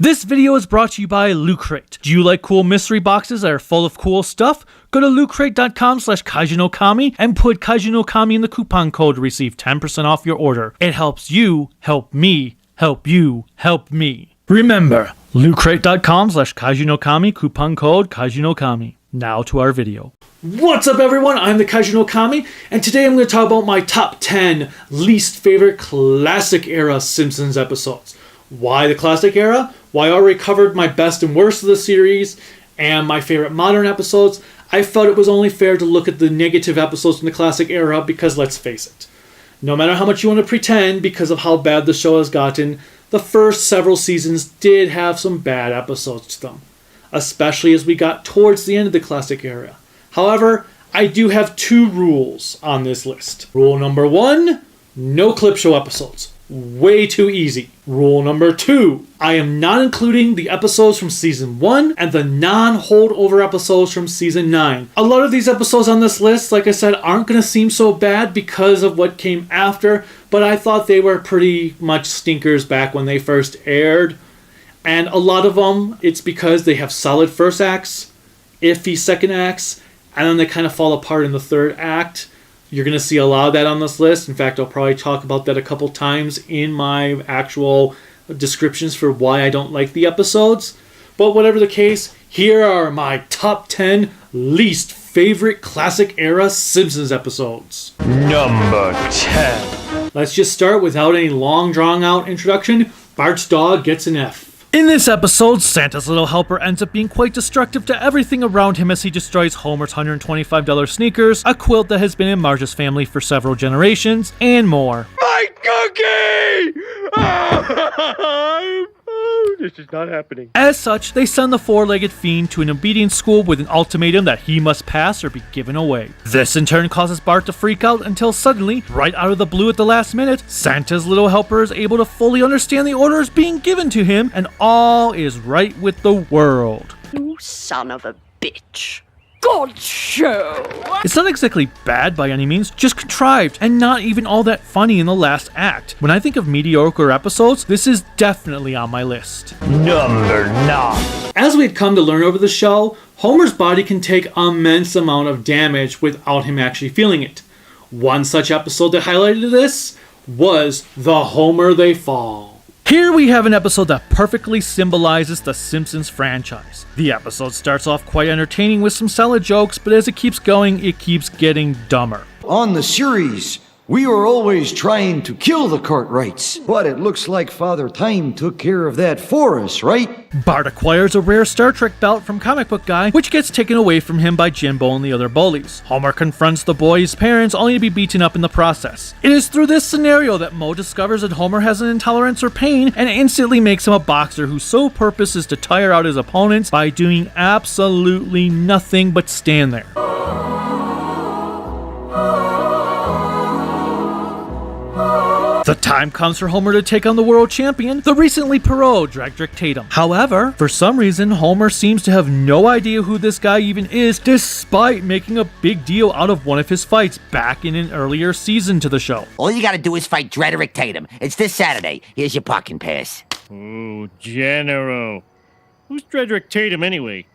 This video is brought to you by Loot Crate. Do you like cool mystery boxes that are full of cool stuff? Go to lootcrate.com/kaijunokami and put kaijunokami in the coupon code to receive 10% off your order. It helps you help me help you help me. Remember, lootcrate.com/kaijunokami, coupon code kaijunokami. Now to our video. What's up everyone, I'm the Kaiju Okami, and today I'm going to talk about my top 10 least favorite classic era Simpsons episodes. Why the classic era? Well, I already covered my best and worst of the series, and my favorite modern episodes. I felt it was only fair to look at the negative episodes from the classic era because let's face it, no matter how much you want to pretend because of how bad the show has gotten, the first several seasons did have some bad episodes to them, especially as we got towards the end of the classic era. However, I do have two rules on this list. Rule number 1, no clip show episodes. Way too easy. Rule number 2, I am not including the episodes from season 1 and the non-holdover episodes from season 9. A lot of these episodes on this list, like I said, aren't going to seem so bad because of what came after, but I thought they were pretty much stinkers back when they first aired. And a lot of them, it's because they have solid first acts, iffy second acts, and then they kind of fall apart in the third act. You're going to see a lot of that on this list. In fact, I'll probably talk about that a couple times in my actual descriptions for why I don't like the episodes. But whatever the case, here are my top 10 least favorite classic era Simpsons episodes. Number 10. Let's just start without any long drawn out introduction. Bart's dog gets an F. In this episode, Santa's little helper ends up being quite destructive to everything around him as he destroys Homer's $125 sneakers, a quilt that has been in Marge's family for several generations, and more. My cookie! This is not happening. As such, they send the four-legged fiend to an obedience school with an ultimatum that he must pass or be given away. This in turn causes Bart to freak out until suddenly, right out of the blue at the last minute, Santa's little helper is able to fully understand the orders being given to him and all is right with the world. You son of a bitch. God show! It's not exactly bad by any means, just contrived, and not even all that funny in the last act. When I think of mediocre episodes, this is definitely on my list. Number 9. As we had come to learn over the show, Homer's body can take an immense amount of damage without him actually feeling it. One such episode that highlighted this was The Homer They Fall. Here we have an episode that perfectly symbolizes the Simpsons franchise. The episode starts off quite entertaining with some solid jokes, but as it keeps going, it keeps getting dumber. On the series, we were always trying to kill the Cartwrights, but it looks like Father Time took care of that for us, right? Bart acquires a rare Star Trek belt from Comic Book Guy, which gets taken away from him by Jimbo and the other bullies. Homer confronts the boy's parents, only to be beaten up in the process. It is through this scenario that Moe discovers that Homer has an intolerance for pain and instantly makes him a boxer whose sole purpose is to tire out his opponents by doing absolutely nothing but stand there. The time comes for Homer to take on the world champion, the recently paroled Dredrick Tatum. However, for some reason, Homer seems to have no idea who this guy even is, despite making a big deal out of one of his fights back in an earlier season to the show. All you gotta do is fight Dredrick Tatum. It's this Saturday. Here's your parking pass. Oh, General. Who's Dredrick Tatum anyway?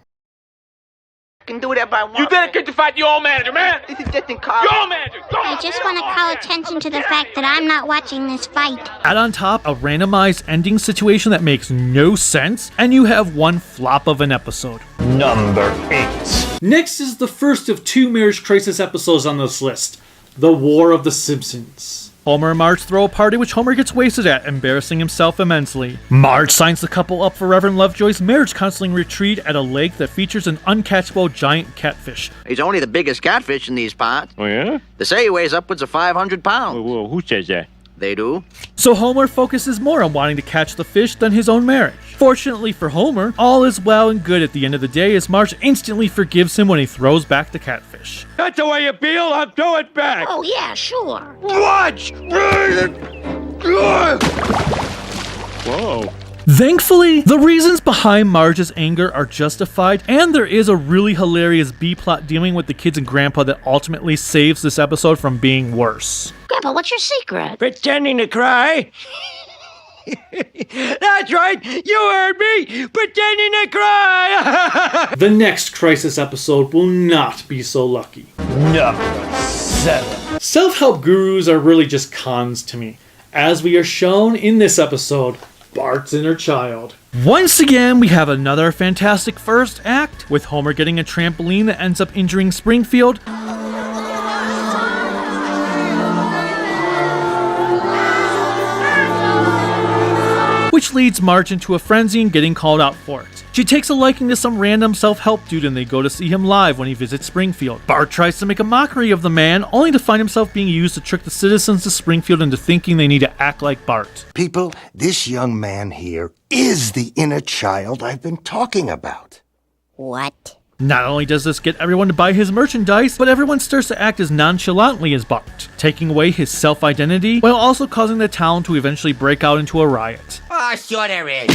Can do whatever I want. You dedicated to fight your old manager, man! This is just in car. Your old manager! Go I just want to call attention to the fact that I'm not watching this fight. Add on top a randomized ending situation that makes no sense, and you have one flop of an episode. Number 8. Next is the first of 2 marriage crisis episodes on this list, The War of the Simpsons. Homer and Marge throw a party which Homer gets wasted at, embarrassing himself immensely. Marge signs the couple up for Reverend Lovejoy's marriage counseling retreat at a lake that features an uncatchable giant catfish. He's only the biggest catfish in these parts. Oh, yeah? They say he weighs upwards of 500 pounds. Whoa, who says that? They do. So Homer focuses more on wanting to catch the fish than his own marriage. Fortunately for Homer, all is well and good at the end of the day as Marge instantly forgives him when he throws back the catfish. That's the way you feel? I'll throw it back! Oh, yeah, sure. Watch! Whoa. Thankfully, the reasons behind Marge's anger are justified, and there is a really hilarious B-plot dealing with the kids and Grandpa that ultimately saves this episode from being worse. Grandpa, what's your secret? Pretending to cry? That's right, you heard me, pretending to cry! The next Crisis episode will not be so lucky. Number 7. Self-help gurus are really just cons to me, as we are shown in this episode, Bart's inner child. Once again, we have another fantastic first act, with Homer getting a trampoline that ends up injuring Springfield. Which leads Marge into a frenzy and getting called out for it. She takes a liking to some random self-help dude and they go to see him live when he visits Springfield. Bart tries to make a mockery of the man, only to find himself being used to trick the citizens of Springfield into thinking they need to act like Bart. People, this young man here is the inner child I've been talking about. What? Not only does this get everyone to buy his merchandise, but everyone starts to act as nonchalantly as Bart, taking away his self-identity, while also causing the town to eventually break out into a riot. Oh, sure there is.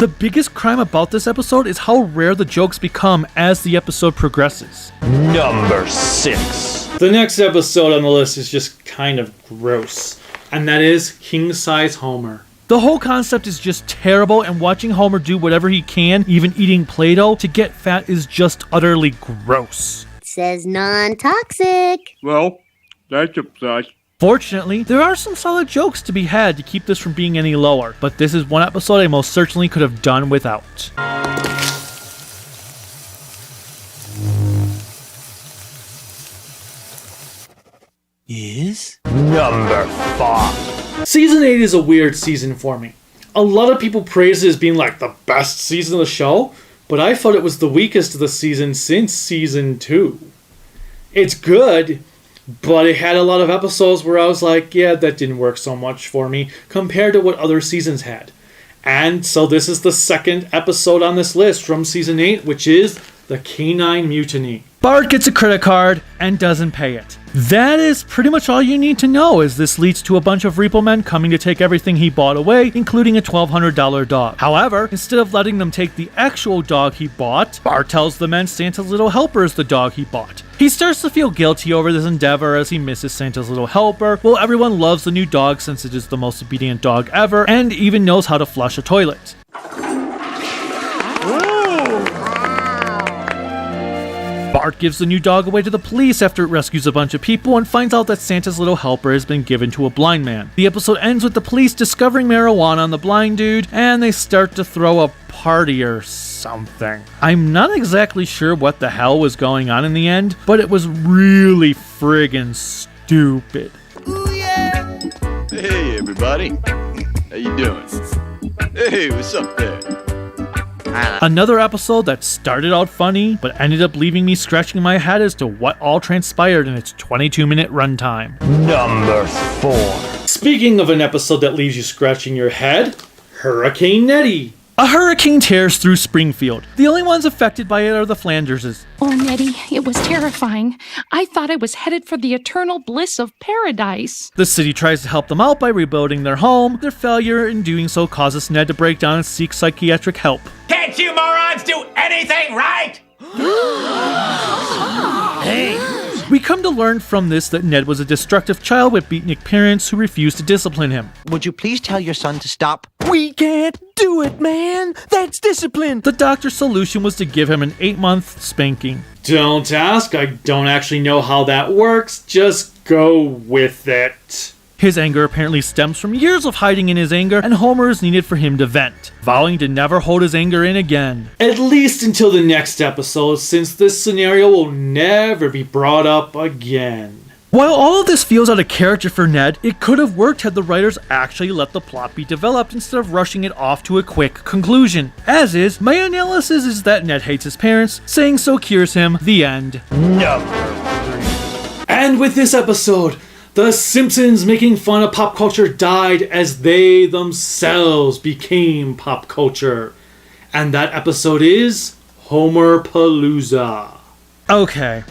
The biggest crime about this episode is how rare the jokes become as the episode progresses. Number 6. The next episode on the list is just kind of gross, and that is Kingsize Homer. The whole concept is just terrible, and watching Homer do whatever he can, even eating Play-Doh, to get fat is just utterly gross. Says non-toxic. Well, that's a plus. Fortunately, there are some solid jokes to be had to keep this from being any lower, but this is one episode I most certainly could have done without. Is number 5. Season 8 is a weird season for me. A lot of people praise it as being like the best season of the show, but I thought it was the weakest of the season since season 2. It's good, but it had a lot of episodes where I was like, yeah, that didn't work so much for me compared to what other seasons had. And so this is the second episode on this list from season 8, which is the Canine Mutiny. Bart gets a credit card and doesn't pay it. That is pretty much all you need to know, as this leads to a bunch of repo men coming to take everything he bought away, including a $1,200 dog. However, instead of letting them take the actual dog he bought, Bart tells the men Santa's little helper is the dog he bought. He starts to feel guilty over this endeavor as he misses Santa's little helper, while everyone loves the new dog since it is the most obedient dog ever and even knows how to flush a toilet. Bart gives the new dog away to the police after it rescues a bunch of people and finds out that Santa's little helper has been given to a blind man. The episode ends with the police discovering marijuana on the blind dude, and they start to throw a party or something. I'm not exactly sure what the hell was going on in the end, but it was really friggin' stupid. Ooh, yeah. Hey, everybody. How you doing? Hey, what's up there? Another episode that started out funny, but ended up leaving me scratching my head as to what all transpired in its 22-minute runtime. Number 4. Speaking of an episode that leaves you scratching your head, Hurricane Nettie. A hurricane tears through Springfield. The only ones affected by it are the Flanderses. Oh, Nettie, it was terrifying. I thought I was headed for the eternal bliss of paradise. The city tries to help them out by rebuilding their home. Their failure in doing so causes Ned to break down and seek psychiatric help. Can't you morons do anything right? We come to learn from this that Ned was a destructive child with beatnik parents who refused to discipline him. Would you please tell your son to stop? We can't do it, man. That's discipline. The doctor's solution was to give him an 8-month spanking. Don't ask, I don't actually know how that works. Just go with it. His anger apparently stems from years of hiding in his anger, and Homer is needed for him to vent, vowing to never hold his anger in again. At least until the next episode, since this scenario will never be brought up again. While all of this feels out of character for Ned, it could have worked had the writers actually let the plot be developed instead of rushing it off to a quick conclusion. As is, my analysis is that Ned hates his parents, saying so cures him, the end. Number 3. And with this episode, the Simpsons making fun of pop culture died as they themselves became pop culture. And that episode is Homer Palooza. Okay,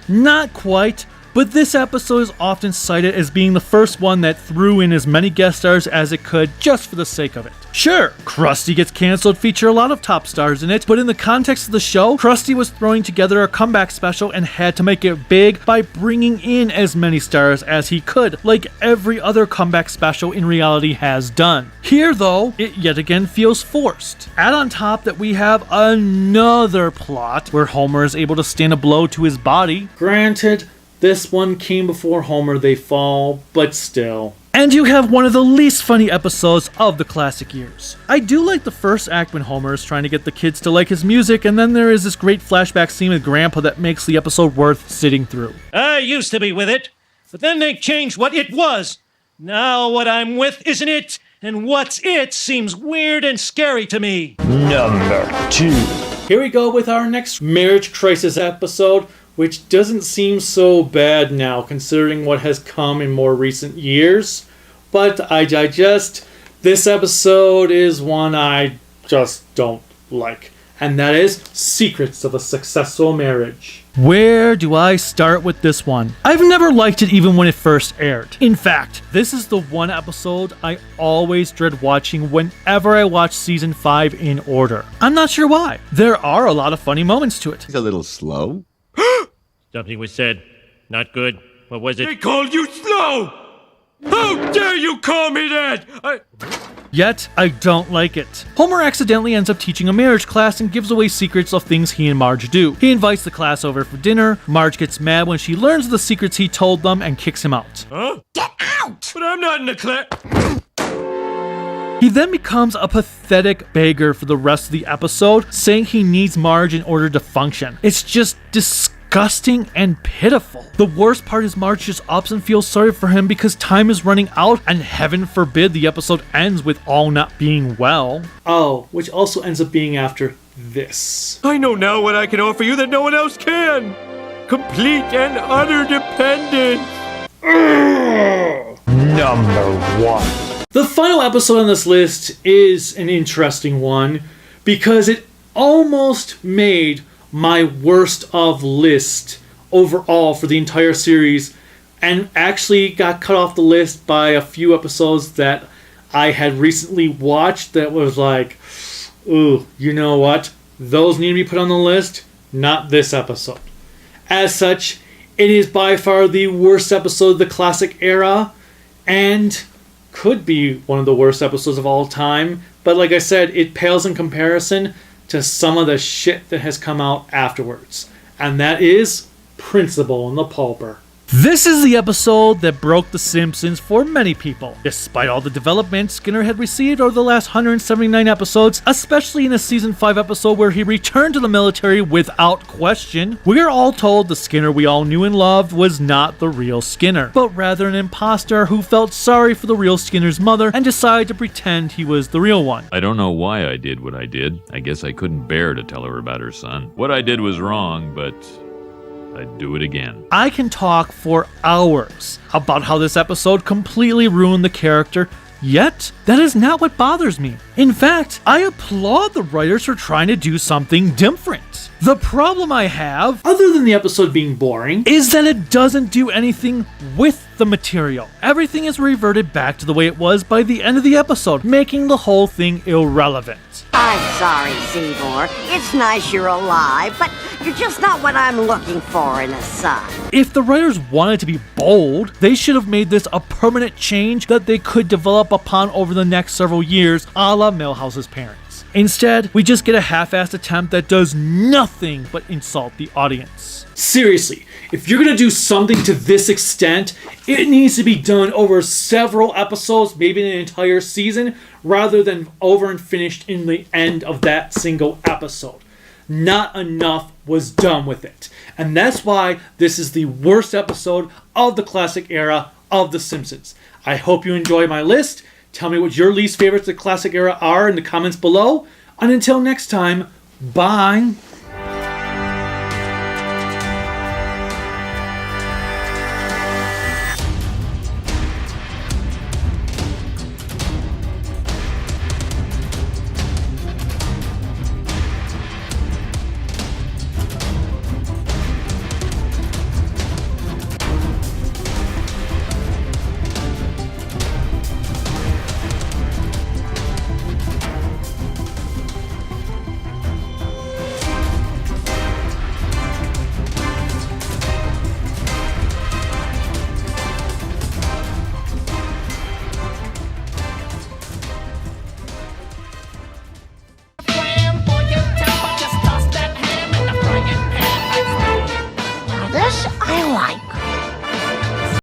not quite, but this episode is often cited as being the first one that threw in as many guest stars as it could just for the sake of it. Sure, Krusty Gets Cancelled featured a lot of top stars in it, but in the context of the show, Krusty was throwing together a comeback special and had to make it big by bringing in as many stars as he could, like every other comeback special in reality has done. Here though, it yet again feels forced. Add on top that we have another plot where Homer is able to stand a blow to his body. Granted, this one came before Homer They Fall, but still. And you have one of the least funny episodes of the classic years. I do like the first act when Homer is trying to get the kids to like his music, and then there is this great flashback scene with Grandpa that makes the episode worth sitting through. I used to be with it, but then they changed what it was. Now what I'm with isn't it, and what's it seems weird and scary to me. Number 2. Here we go with our next marriage crisis episode, which doesn't seem so bad now considering what has come in more recent years. But this episode is one I just don't like. And that is Secrets of a Successful Marriage. Where do I start with this one? I've never liked it even when it first aired. In fact, this is the one episode I always dread watching whenever I watch season 5 in order. I'm not sure why. There are a lot of funny moments to it. It's a little slow. Something was said. Not good. What was it? They called you slow! How dare you call me that? Yet, I don't like it. Homer accidentally ends up teaching a marriage class and gives away secrets of things he and Marge do. He invites the class over for dinner. Marge gets mad when she learns the secrets he told them and kicks him out. Huh? Get out! But I'm not in the class. He then becomes a pathetic beggar for the rest of the episode, saying he needs Marge in order to function. It's just disgusting and pitiful. The worst part is Marge just ups and feels sorry for him because time is running out, and heaven forbid the episode ends with all not being well. Oh, which also ends up being after this. I know now what I can offer you that no one else can. Complete and utter dependence. Number 1. The final episode on this list is an interesting one because it almost made my worst of list overall for the entire series, and actually got cut off the list by a few episodes that I had recently watched that was like, ooh, you know what? Those need to be put on the list, not this episode. As such, it is by far the worst episode of the classic era, and could be one of the worst episodes of all time, but like I said, it pales in comparison to some of the shit that has come out afterwards. And that is Principal and the Pauper. This is the episode that broke The Simpsons for many people. Despite all the development Skinner had received over the last 179 episodes, especially in a season 5 episode where he returned to the military without question, we are all told the Skinner we all knew and loved was not the real Skinner, but rather an imposter who felt sorry for the real Skinner's mother and decided to pretend he was the real one. I don't know why I did what I did. I guess I couldn't bear to tell her about her son. What I did was wrong, but I'd do it again. I can talk for hours about how this episode completely ruined the character, yet that is not what bothers me. In fact, I applaud the writers for trying to do something different. The problem I have, other than the episode being boring, is that it doesn't do anything with the material. Everything is reverted back to the way it was by the end of the episode, making the whole thing irrelevant. I'm sorry, Seymour. It's nice you're alive, but you're just not what I'm looking for in a son. If the writers wanted to be bold, they should have made this a permanent change that they could develop upon over the next several years, a la Milhouse's parents. Instead, we just get a half-assed attempt that does nothing but insult the audience. Seriously, if you're gonna do something to this extent, it needs to be done over several episodes, maybe an entire season, rather than over and finished in the end of that single episode. Not enough was done with it. And that's why this is the worst episode of the classic era of The Simpsons. I hope you enjoy my list. Tell me what your least favorites of the classic era are in the comments below. And until next time, bye.